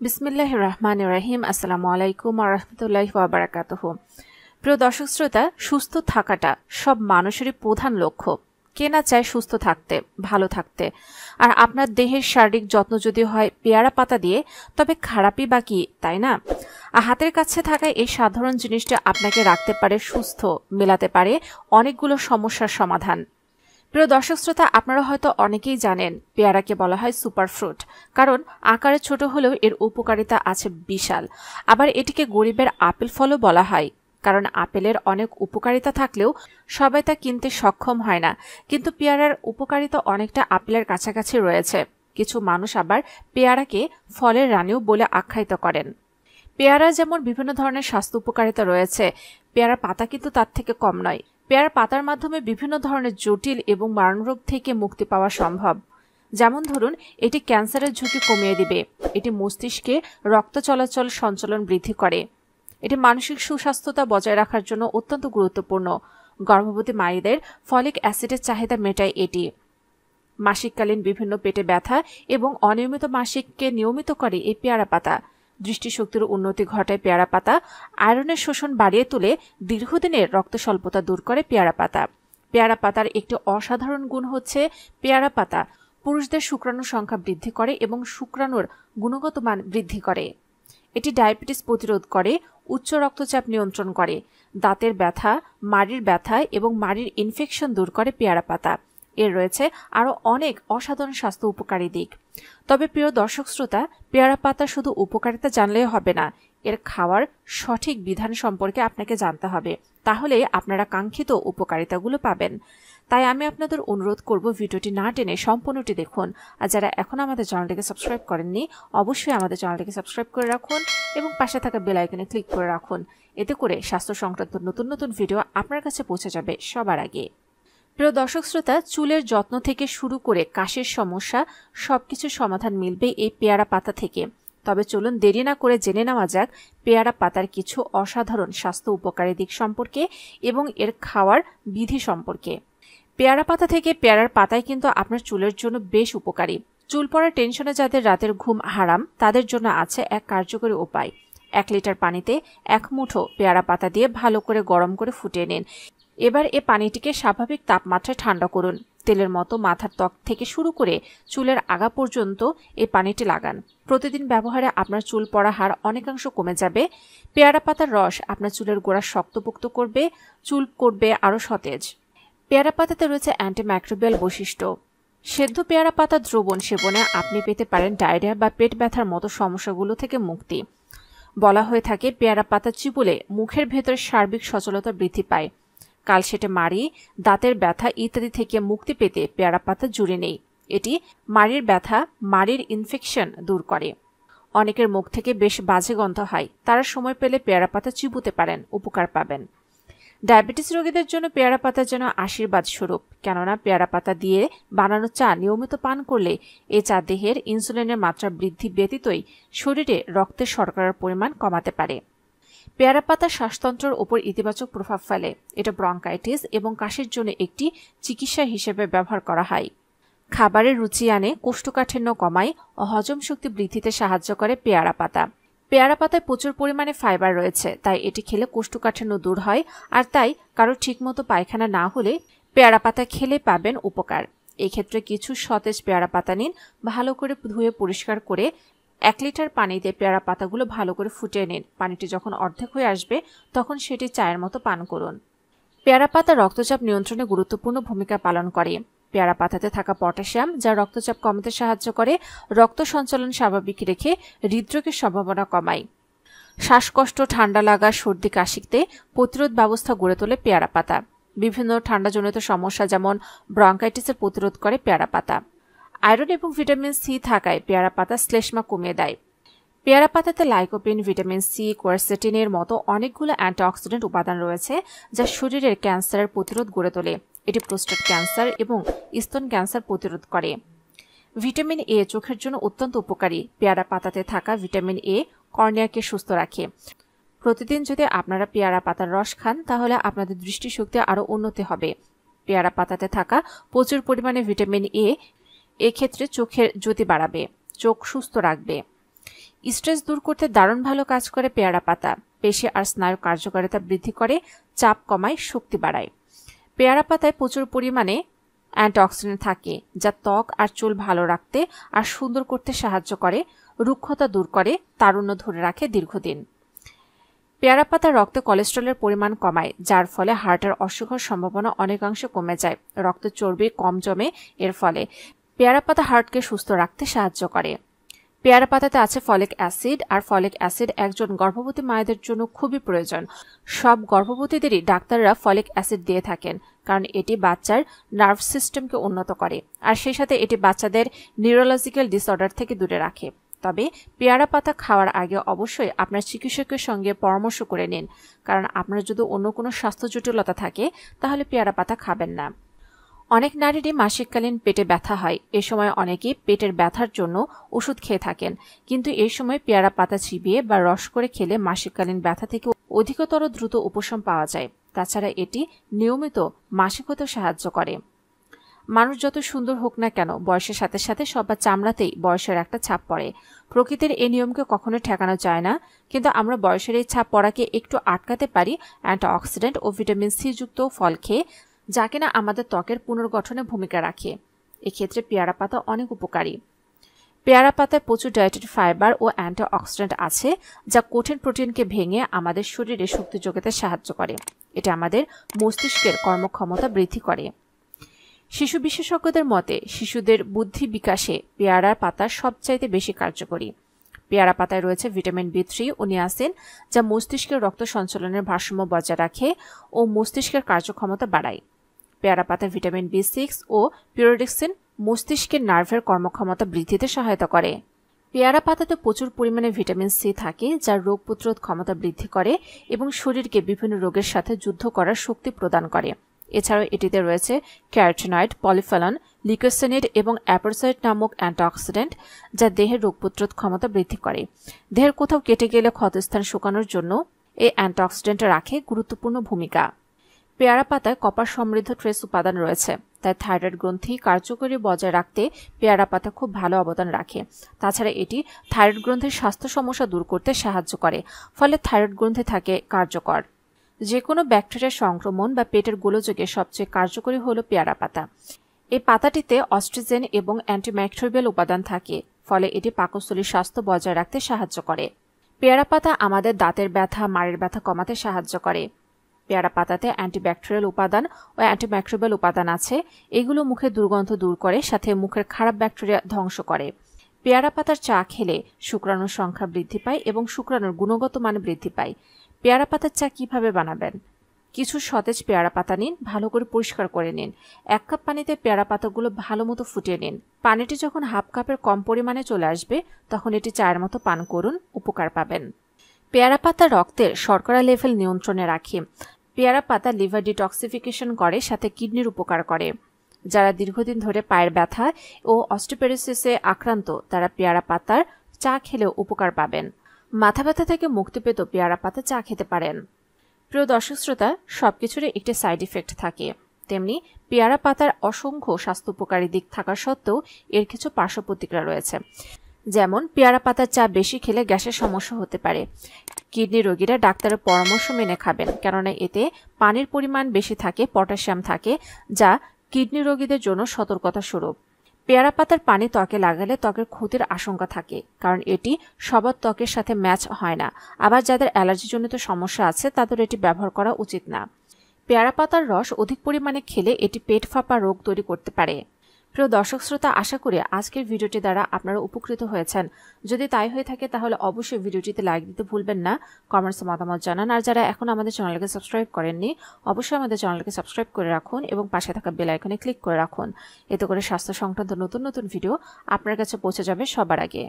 বিসমিল্লাহির রহমানির রহিম। আসসালামু আলাইকুম ওয়া রাহমাতুল্লাহি ওয়া বারাকাতুহু। প্রিয় দর্শক শ্রোতা, সুস্থ থাকাটা সব মানুষেরই প্রধান লক্ষ্য। কে না চায় সুস্থ থাকতে, ভালো থাকতে। আর আপনার দেহের শারীরিক যত্ন যদি হয় পেয়ারা পাতা দিয়ে, তবে খারাপই বা কি, তাই না? হাতের কাছে থাকা এই সাধারণ জিনিসটা আপনাকে রাখতে পারে সুস্থ, মেলাতে পারে অনেকগুলো সমস্যার সমাধান। প্রিয় দর্শক শ্রোতা, আপনারা হয়তো অনেকেই জানেন পেয়ারাকে বলা হয় সুপার ফ্রুট, কারণ আকারে ছোট হলেও এর উপকারিতা আছে বিশাল। আবার এটিকে গরিবের আপেল ফলও বলা হয়, কারণ আপেলের অনেক উপকারিতা থাকলেও সবাই তা কিনতে সক্ষম হয় না। কিন্তু পেয়ারার উপকারিতা অনেকটা আপেলের কাছাকাছি রয়েছে। কিছু মানুষ আবার পেয়ারাকে ফলের রানীও বলে আখ্যায়িত করেন। পেয়ারা যেমন বিভিন্ন ধরনের স্বাস্থ্য উপকারিতা রয়েছে, পেয়ারার পাতা কিন্তু তার থেকে কম নয়। পেয়ারার পাতার মাধ্যমে বিভিন্ন ধরনের জটিল এবং মারণরোগ থেকে মুক্তি পাওয়া সম্ভব। যেমন ধরুন, এটি ক্যান্সারের ঝুঁকি কমিয়ে দিবে, এটি মস্তিষ্কে রক্ত চলাচল সঞ্চালন বৃদ্ধি করে, এটি মানসিক সুস্বাস্থ্যতা বজায় রাখার জন্য অত্যন্ত গুরুত্বপূর্ণ। গর্ভবতী মায়েদের ফলিক অ্যাসিডের চাহিদা মেটায় এটি। মাসিককালীন বিভিন্ন পেটে ব্যথা এবং অনিয়মিত মাসিককে নিয়মিত করে এই পেয়ারা পাতা। দৃষ্টিশক্তির উন্নতি ঘটায় পেয়ারা পাতা। আয়রনের শোষণ বাড়িয়ে তুলে দীর্ঘদিনের রক্ত স্বল্পতা দূর করে পেয়ারা পাতা। পেয়ারা পাতার একটি অসাধারণ গুণ হচ্ছে পেয়ারা পাতা পুরুষদের শুক্রাণুর সংখ্যা বৃদ্ধি করে এবং শুক্রাণুর গুণগত মান বৃদ্ধি করে। এটি ডায়াবেটিস প্রতিরোধ করে, উচ্চ রক্তচাপ নিয়ন্ত্রণ করে, দাঁতের ব্যথা, মাড়ির ব্যথা এবং মাড়ির ইনফেকশন দূর করে পেয়ারা পাতা। এর রয়েছে আরও অনেক অসাধারণ স্বাস্থ্য উপকারী দিক। তবে প্রিয় দর্শক শ্রোতা, পেয়ারা পাতা শুধু উপকারিতা জানলেই হবে না, এর খাওয়ার সঠিক বিধান সম্পর্কে আপনাকে জানতে হবে। তাহলে আপনারা কাঙ্ক্ষিত উপকারিতাগুলো পাবেন। তাই আমি আপনাদের অনুরোধ করব, ভিডিওটি না টেনে সম্পূর্ণটি দেখুন। আর যারা এখন আমাদের চ্যানেলটিকে সাবস্ক্রাইব করেননি, অবশ্যই আমাদের চ্যানেলটিকে সাবস্ক্রাইব করে রাখুন এবং পাশে থাকা বেল আইকনে ক্লিক করে রাখুন। এতে করে স্বাস্থ্য সংক্রান্ত নতুন নতুন ভিডিও আপনার কাছে পৌঁছে যাবে সবার আগে। প্রিয় দর্শক শ্রোতা, চুলের যত্ন থেকে শুরু করে কাশের সমস্যা সবকিছুর সমাধান মিলবে এই পেয়ারা পাতা থেকে। তবে চলুন দেরি না করে জেনে নেওয়া যাক পেয়ারা পাতার কিছু অসাধারণ স্বাস্থ্য উপকারী দিক সম্পর্কে এবং এর খাওয়ার বিধি সম্পর্কে। পেয়ারা পাতা থেকে পেয়ারার পাতায় কিন্তু আপনার চুলের জন্য বেশ উপকারী। চুল পড়ার টেনশনে যাদের রাতের ঘুম হারাম, তাদের জন্য আছে এক কার্যকরী উপায়। 1 লিটার পানিতে 1 মুঠো পেয়ারা পাতা দিয়ে ভালো করে গরম করে ফুটিয়ে নিন। এবার এ পানিটিকে স্বাভাবিক তাপমাত্রায় ঠান্ডা করুন। তেলের মতো মাথার ত্বক থেকে শুরু করে চুলের আগা পর্যন্ত এই পানিটি লাগান। প্রতিদিন ব্যবহারে আপনার চুল পড়া হার অনেকাংশ কমে যাবে। পেয়ারা পাতার রস আপনার চুলের গোড়া শক্তপোক্ত করবে, চুল করবে আরও সতেজ। পেয়ারা পাতাতে রয়েছে অ্যান্টিমাইক্রোবিয়াল বৈশিষ্ট্য। সেদ্ধ পেয়ারা পাতা দ্রবণ সেবনে আপনি পেতে পারেন ডায়রিয়া বা পেট ব্যথার মতো সমস্যাগুলো থেকে মুক্তি। বলা হয়ে থাকে পেয়ারা পাতা চিবুলে মুখের ভেতরে সার্বিক সচলতা বৃদ্ধি পায়। কালশেটে মাড়ি, দাঁতের ব্যথা ইত্যাদি থেকে মুক্তি পেতে পেয়ারা পাতা জুড়ে নেই। এটি মাড়ির ব্যথা, মাড়ির ইনফেকশন দূর করে। অনেকের মুখ থেকে বেশ বাজে গন্ধ হয়, তারা সময় পেলে পেয়ারা পাতা চিবুতে পারেন, উপকার পাবেন। ডায়াবেটিস রোগীদের জন্য পেয়ারা পাতা যেন আশীর্বাদ স্বরূপ, কেননা পেয়ারা পাতা দিয়ে বানানো চা নিয়মিত পান করলে এ চা দেহের ইনসুলিনের মাত্রা বৃদ্ধি ব্যতীতই শরীরে রক্তের শর্করার পরিমাণ কমাতে পারে। পেয়ারা পাতা শ্বাসতন্ত্রের উপর ইতিবাচক প্রভাব ফেলে। এটা ব্রঙ্কাইটিস এবং কাশির জন্য একটি চিকিৎসা হিসেবে ব্যবহার করা হয়। খাবারের রুচি আনে, কোষ্ঠকাঠিন্য কমায় ও হজম শক্তি বৃদ্ধিতে সাহায্য করে পেয়ারা পাতা। পেয়ারা পাতায় প্রচুর পরিমাণে ফাইবার রয়েছে, তাই এটি খেলে কোষ্ঠকাঠিন্য দূর হয়। আর তাই কারো ঠিকমতো পায়খানা না হলে পেয়ারা পাতা খেলে পাবেন উপকার। এক্ষেত্রে কিছু সতেজ পেয়ারা পাতা নিন, ভালো করে ধুয়ে পরিষ্কার করে 1 লিটার পানিতে পেয়ারা পাতাগুলো ভালো করে ফুটিয়ে নিন। পানিটি যখন অর্ধেক হয়ে আসবে, তখন সেটি চায়ের মতো পান করুন। পেয়ারা পাতা রক্তচাপ নিয়ন্ত্রণে গুরুত্বপূর্ণ ভূমিকা পালন করে। পেয়ারা পাতাতে থাকা পটাশিয়াম, যা রক্তচাপ কমাতে সাহায্য করে, রক্ত সঞ্চালন স্বাভাবিক রেখে হৃদরোগের সম্ভাবনা কমায়। শ্বাসকষ্ট, ঠান্ডা লাগা, সর্দি কাশিতে প্রতিরোধ ব্যবস্থা গড়ে তোলে পেয়ারা পাতা। বিভিন্ন ঠান্ডাজনিত সমস্যা যেমন ব্রঙ্কাইটিসের প্রতিরোধ করে পেয়ারা পাতা। আয়রন এবং ভিটামিন সি থাকায় পেয়ারা পাতা শ্লেষ্মা কমিয়ে দেয়। পেয়ারা পাতাতে লাইকোপিন, ভিটামিন সি, কোয়ারসেটিনের মতো অনেকগুলো অ্যান্টিঅক্সিডেন্ট উপাদান রয়েছে, যা শরীরের ক্যান্সারের প্রতিরোধ গড়ে তোলে। এটি প্রোস্টেট ক্যান্সার এবং স্তন ক্যান্সার প্রতিরোধ করে। ভিটামিন এ চোখের জন্য অত্যন্ত উপকারী। পেয়ারা পাতাতে থাকা ভিটামিন এ কর্নিয়াকে সুস্থ রাখে। প্রতিদিন যদি আপনারা পেয়ারা পাতার রস খান, তাহলে আপনাদের দৃষ্টিশক্তি আরও উন্নতি হবে। পেয়ারা পাতাতে থাকা প্রচুর পরিমাণে ভিটামিন এ এক্ষেত্রে চোখের জ্যোতি বাড়াবে, চোখ সুস্থ রাখবে। স্ট্রেস দূর করতে দারুণ ভালো কাজ করে পেয়ারা পাতা। পেশি আর স্নায়ু কার্যকারিতা বৃদ্ধি করে, চাপ কমায়, শক্তি বাড়ায়। পেয়ারা পাতায় প্রচুর পরিমাণে অ্যান্টিঅক্সিডেন্ট থাকে, যা ত্বক আর চুল ভালো রাখতে আর সুন্দর করতে সাহায্য করে, রুক্ষতা দূর করে, তারুণ্য ধরে রাখে দীর্ঘদিন। পেয়ারা পাতা রক্তে কোলেস্টেরলের পরিমাণ কমায়, যার ফলে হার্টের অসুখের সম্ভাবনা অনেকাংশে কমে যায়। রক্তে চর্বি কম জমে এর ফলে। পেয়ারা পাতা হার্টকে সুস্থ রাখতে সাহায্য করে। পেয়ারা পাতাতে আছে ফলিক অ্যাসিড, আর ফলিক অ্যাসিড একজন গর্ভবতী মায়েদের জন্য খুবই প্রয়োজন। সব গর্ভবতীদেরই ডাক্তাররা ফলিক অ্যাসিড দিয়ে থাকেন, কারণ এটি বাচ্চার নার্ভ সিস্টেমকে উন্নত করে, আর সেই সাথে এটি বাচ্চাদের নিউরোলজিক্যাল ডিসঅর্ডার থেকে দূরে রাখে। তবে পেয়ারা পাতা খাওয়ার আগে অবশ্যই আপনার চিকিৎসকের সঙ্গে পরামর্শ করে নিন, কারণ আপনার যদি অন্য কোনো স্বাস্থ্য জটিলতা থাকে তাহলে পেয়ারা পাতা খাবেন না। অনেক নারীরই মাসিককালীন পেটে ব্যথা হয়। এ সময় অনেকেই পেটের ব্যথার জন্য ওষুধ খেয়ে থাকেন, কিন্তু এই সময় পেয়ারা পাতা চিবিয়ে বা রস করে খেলে মাসিককালীন ব্যথা থেকে অধিকতর দ্রুত উপশম পাওয়া যায়। তাছাড়া এটি নিয়মিত মাসিক হতে সাহায্য করে। মানুষ যত সুন্দর হোক না কেন, বয়সের সাথে সাথে সবার চামড়াতেই বয়সের একটা ছাপ পড়ে। প্রকৃতির এই নিয়মকে কখনো ঠেকানো যায় না, কিন্তু আমরা বয়সের এই ছাপ পড়াকে একটু আটকাতে পারি অ্যান্টিঅক্সিডেন্ট ও ভিটামিন সি যুক্ত ফল খেয়ে, যা কিনা আমাদের ত্বকের পুনর্গঠনে ভূমিকা রাখে। এক্ষেত্রে পেয়ারা পাতা অনেক উপকারী। পেয়ারা পাতায় প্রচুর ডায়েটারি ফাইবার ও অ্যান্টিঅক্সিডেন্ট আছে, যা কঠিন প্রোটিনকে ভেঙে আমাদের শরীরে শক্তি যোগাতে সাহায্য করে। এটা আমাদের মস্তিষ্কের কর্মক্ষমতা বৃদ্ধি করে। শিশু বিশেষজ্ঞদের মতে শিশুদের বুদ্ধি বিকাশে পেয়ারা পাতা সবচাইতে বেশি কার্যকরী। পেয়ারা পাতায় রয়েছে ভিটামিন বি3 ও নিয়াসিন, যা মস্তিষ্কের রক্ত সঞ্চালনের ভারসাম্য বজায় রাখে ও মস্তিষ্কের কার্যক্ষমতা বাড়ায়। পেয়ারা পাতার ভিটামিন বি6 ও পিরিয়ডিক্সিন মস্তিষ্কের নার্ভের কর্মক্ষমতা বৃদ্ধিতে সহায়তা করে। পেয়ারা পাতাতে প্রচুর পরিমাণে ভিটামিন সি থাকে, যা রোগ প্রতিরোধ ক্ষমতা বৃদ্ধি করে এবং শরীরকে বিভিন্ন রোগের সাথে যুদ্ধ করার শক্তি প্রদান করে। এছাড়াও এটিতে রয়েছে ক্যারোটিনয়েড, পলিফেনল, লিকোসিনেড এবং অ্যাপোসাইড নামক অ্যান্টিঅক্সিডেন্ট, যা দেহের রোগ প্রতিরোধ ক্ষমতা বৃদ্ধি করে। দেহের কোথাও কেটে গেলে ক্ষতস্থান শুকানোর জন্য এই অ্যান্টিঅক্সিডেন্ট রাখে গুরুত্বপূর্ণ ভূমিকা। পেয়ারা পাতায় কপার সমৃদ্ধ ট্রেস উপাদান রয়েছে, তাই থাইরয়েড গ্রন্থি কার্যকরী বজায় রাখতে পেয়ারা পাতা খুব ভালো অবদান রাখে। তাছাড়া এটি থাইরয়েড গ্রন্থির স্বাস্থ্য সমস্যা দূর করতে সাহায্য করে, ফলে থাইরয়েড গ্রন্থি থাকে কার্যকর। যে কোনো ব্যাকটেরিয়ার সংক্রমণ বা পেটের গোলযোগে সবচেয়ে কার্যকরী হল পেয়ারা পাতা। এই পাতাটিতে অস্ট্রিজেন এবং অ্যান্টিমাইক্রোবিয়াল উপাদান থাকে, ফলে এটি পাকস্থলীর স্বাস্থ্য বজায় রাখতে সাহায্য করে। পেয়ারা পাতা আমাদের দাঁতের ব্যথা, মাড়ির ব্যথা কমাতে সাহায্য করে। পেয়ারা পাতাতে অ্যান্টিব্যাকটেরিয়াল উপাদান ও অ্যান্টিমাইক্রোবিয়াল উপাদান আছে। এগুলো মুখের দুর্গন্ধ দূর করে, সাথে মুখের খারাপ ব্যাকটেরিয়া ধ্বংস করে। পেয়ারা পাতার চা খেলে শুক্রাণুর সংখ্যা বৃদ্ধি পায় এবং শুক্রাণুর গুণগত মান বৃদ্ধি পায়। পেয়ারা পাতার চা কিভাবে বানাবেন? কিছু সতেজ পেয়ারা পাতা নিন, ভালো করে পরিষ্কার করে নিন। 1 কাপ পানিতে পেয়ারা পাতাগুলো ভালো মতো ফুটিয়ে নিন। পানিটি যখন হাফ কাপের কম পরিমাণে চলে আসবে, তখন এটি চায়ের মতো পান করুন, উপকার পাবেন। পেয়ারা পাতা রক্তের শর্করা লেভেল নিয়ন্ত্রণে রাখে। পেয়ারা পাতা লিভার ডিটক্সিফিকেশন করে, সাথে কিডনির উপকার করে। যারা দীর্ঘদিন ধরে পায়ের ব্যথা ও অস্টিওপোরোসিসে আক্রান্ত, তারা পেয়ারা পাতার চা খেলেও উপকার পাবেন। মাথা ব্যথা থেকে মুক্তি পেতে পেয়ারা পাতা চা খেতে পারেন। প্রিয় দর্শক শ্রোতা, সবকিছুরই একটি সাইড ইফেক্ট থাকে, তেমনি পেয়ারা পাতার অসংখ্য স্বাস্থ্য উপকারী দিক থাকা সত্ত্বেও এর কিছু পার্শ্ব প্রতিক্রিয়া রয়েছে। যেমন পেয়ারা পাতার চা বেশি খেলে গ্যাসের সমস্যা হতে পারে। কিডনি রোগীরা ডাক্তারের পরামর্শ মেনে খাবেন, কেননা এতে পানির পরিমাণ বেশি থাকে, পটাশিয়াম থাকে, যা কিডনি রোগীদের জন্য সতর্কতা স্বরূপ। পেয়ারা পাতার পানি ত্বকে লাগালে ত্বকের ক্ষতির আশঙ্কা থাকে, কারণ এটি সবার ত্বকের সাথে ম্যাচ হয় না। আবার যাদের অ্যালার্জিজনিত সমস্যা আছে তাদের এটি ব্যবহার করা উচিত না। পেয়ারা পাতার রস অধিক পরিমাণে খেলে এটি পেট ফাঁপা রোগ তৈরি করতে পারে। প্রিয় দর্শক শ্রোতা, আশা করি আজকের ভিডিওটি দ্বারা আপনারা উপকৃত হয়েছেন। যদি তাই হয়ে থাকে তাহলে অবশ্যই ভিডিওটিতে লাইক দিতে ভুলবেন না, কমেন্টসে মতামত জানান। আর যারা এখন আমাদের চ্যানেলকে সাবস্ক্রাইব করেননি, অবশ্যই আমাদের চ্যানেলকে সাবস্ক্রাইব করে রাখুন এবং পাশে থাকা বেল আইকনে ক্লিক করে রাখুন। এতে করে স্বাস্থ্য সংক্রান্ত নতুন নতুন ভিডিও আপনার কাছে পৌঁছে যাবে সবার আগে।